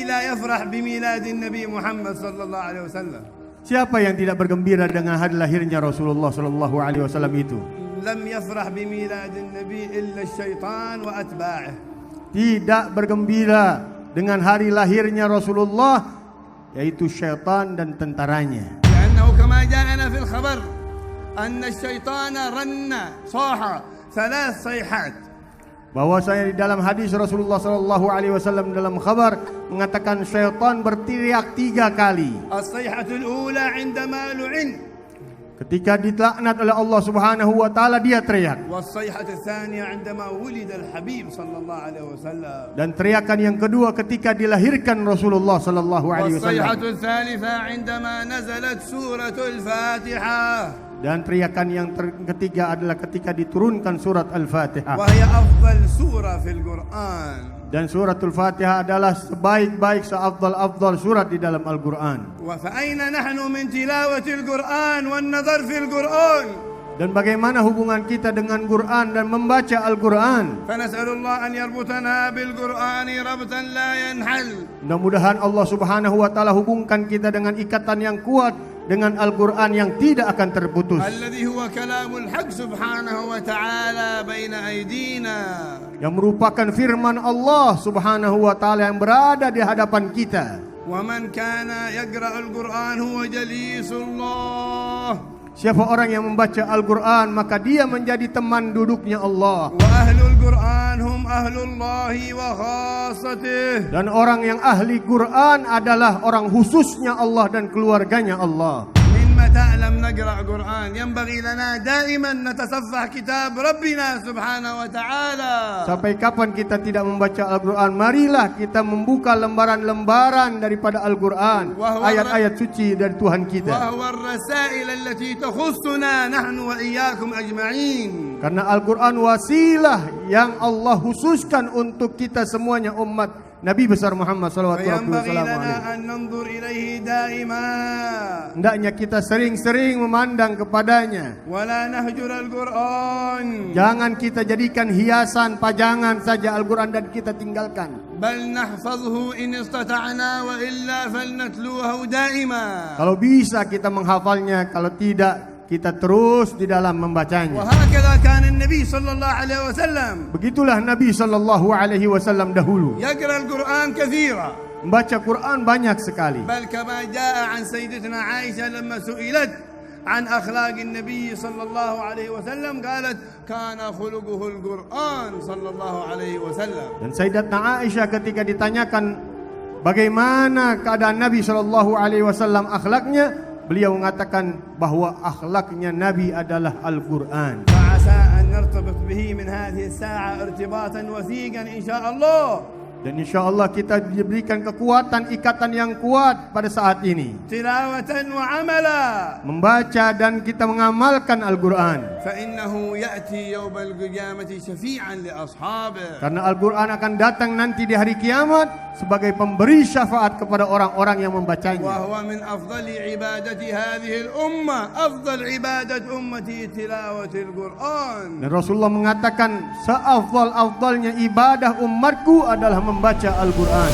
لا يفرح بميلاد النبي محمد صلى الله عليه وسلم؟ Siapa yang tidak bergembira dengan hari lahirnya Rasulullah sallallahu alaihi wasallam itu? لم يفرح بميلاد النبي إلا الشيطان وأتباعه. Tidak bergembira dengan hari lahirnya Rasulullah yaitu syaitan dan tentaranya. لأنه كما جاءنا في الخبر أن الشيطان رن صاح 3 صيحات. Bahwasanya di dalam hadis Rasulullah sallallahu alaihi wasallam dalam khabar mengatakan syaitan berteriak 3 kali. الصيحة الأولى عندما لعن. Ketika dilaknat oleh Allah Subhanahu wa taala dia teriak. والصيحة الثانية عندما ولد الحبيب صلى الله عليه وسلم. Dan teriakan yang kedua ketika dilahirkan Rasulullah sallallahu alaihi والصيحة wasallam. الثالثة عندما نزلت سورة الفاتحة. Dan teriakan yang ketiga adalah ketika diturunkan surat Al-Fatihah. وهي أفضل سورة في القرآن. Dan suratul Fatihah adalah sebaik-baik seafdal-afdal surat di dalam Al-Quran. فأين نحن من تلاوة القرآن والنظر في القرآن؟ Dan bagaimana hubungan kita dengan Quran dan membaca Al-Quran? فنسأل الله أن يربطنا بالقرآن ربطا لا ينحل. Mudah-mudahan Allah Subhanahu wa taala hubungkan kita dengan ikatan yang kuat dengan Al-Quran yang tidak akan terputus. الذي هو كلام الحق سبحانه وتعالى بين أيدينا. Yang merupakan firman Allah Subhanahu wa taala yang berada di hadapan kita. ومن كان يقرأ القرآن هو جليس الله. Siapa orang yang membaca Al-Quran maka dia menjadi teman duduknya Allah. وأهل القرآن هم أهل الله وخاصته. Dan orang yang ahli Quran adalah orang khususnya Allah dan keluarganya Allah. من متى لم نقرأ قرآن ينبغي لنا دائما نتصفح كتاب ربنا سبحانه وتعالى. Sampai kapan kita tidak membaca Al-Quran? Marilah kita membuka lembaran-lembaran daripada Al-Quran, ayat-ayat suci dari Tuhan kita. وهو الرسائل التي تخصنا نحن وإياكم أجمعين. Karena Al-Quran wasilah yang Allah khususkan untuk kita semuanya umat Nabi besar Muhammad sallallahu alaihi wasallam. Hendaknya kita sering-sering memandang kepadanya. Jangan kita jadikan hiasan pajangan saja Al-Quran dan kita tinggalkan. Kalau bisa kita menghafalnya, kalau tidak kita terus di dalam membacanya. Begitulah Nabi sallallahu alaihi wasallam dahulu. Membaca Quran banyak sekali. عن أخلاق النبي صلى الله عليه وسلم قالت كان خلقه القرآن صلى الله عليه وسلم. Dan Sayyidatna Aisyah ketika ditanyakan bagaimana keadaan Nabi sallallahu alaihi wasallam akhlaknya, beliau mengatakan bahwa akhlaknya Nabi adalah Al-Quran. فعسى أن نرتبط به من هذه الساعة ارتباطا وثيقا إن شاء الله. Dan insyaAllah kita diberikan kekuatan, ikatan yang kuat pada saat ini. Tilawatan wa amala. Membaca dan kita mengamalkan Al-Quran. Fa'innahu ya'ti yawmal qiyamati syafi'an li ashabihi. Karena Al-Quran akan datang nanti di hari kiamat sebagai pemberi syafaat kepada orang-orang yang membacanya. Wa huwa min afdali ibadati hadhihi al-ummah. Afdal ibadat ummati tilawatil Quran. Dan Rasulullah mengatakan seafdal-afdalnya ibadah umatku adalah membaca Al-Quran.